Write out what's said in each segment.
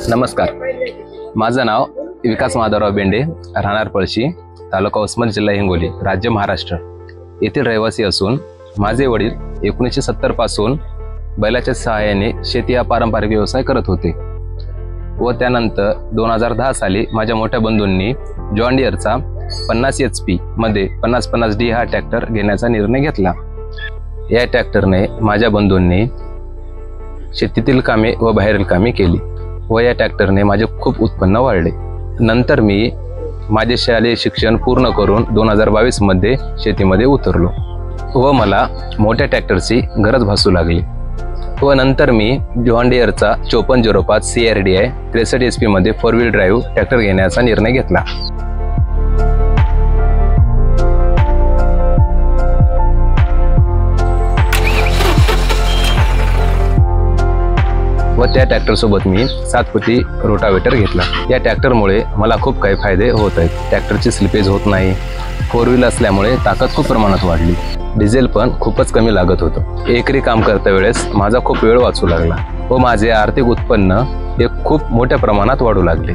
नमस्कार, माझं नाव विकास माधवराव बेंडे, राहणार पळशी, तालुका उस्मानाबाद, जिल्हा हिंगोली, राज्य महाराष्ट्र येथील रहिवासी असून माझे वडील 1970 पासून बैलाच्या सहाय्याने शेती हा पारंपरिक व्यवसाय करत होते व त्यानंतर 2010 साली माझ्या मोठ्या बंधूंनी जॉन डिअरचा 50 HP मध्ये 50-50D हा ट्रॅक्टर घेण्याचा निर्णय घेतला। या ट्रॅक्टरने माझ्या बंधूंनी शेतीतील कामे व बाहेरील कामे केली व या ट्रॅक्टरने माझे खूप उत्पन्न वाढले। नंतर मी माझे शालेय शिक्षण पूर्ण करून 2022 मध्ये शेतीमध्ये उतरलो व मला मोठ्या ट्रॅक्टरची गरज भासू लागली व नंतर मी जॉन डिअरचा 5405 CRDI 63 HP मध्ये 4 व्हील ड्राईव्ह ट्रॅक्टर घेण्याचा निर्णय घेतला व त्या ट्रॅक्टर सोबत मी 7 फुटी रोटावेटर घेतला। या ट्रॅक्टरमुळे मला खूप काही फायदे होत आहेत। ट्रॅक्टरची स्लिपेज होत नाही, 4 व्हील असल्यामुळे ताकद खूप प्रमाणात वाढली, डिझेल पण खूपच कमी लागत होतं। एकरी काम करता वेळेस माझा खूप वेळ वाचू लागला व माझे आर्थिक उत्पन्न हे खूप मोठ्या प्रमाणात वाढू लागले।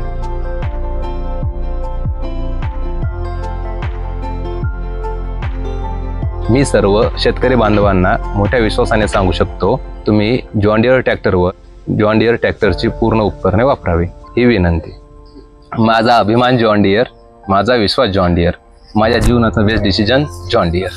मी सर्व शेतकरी बांधवांना मोठ्या विश्वासाने सांगू शकतो, तुम्ही जॉन डिअर ट्रॅक्टरवर जॉन डिअर ट्रॅक्टरची पूर्ण उपकरणे वापरावी ही विनंती। माझा अभिमान जॉन डिअर, माझा विश्वास जॉन डिअर, माझ्या जीवनाचा बेस्ट डिसिजन जॉन डिअर।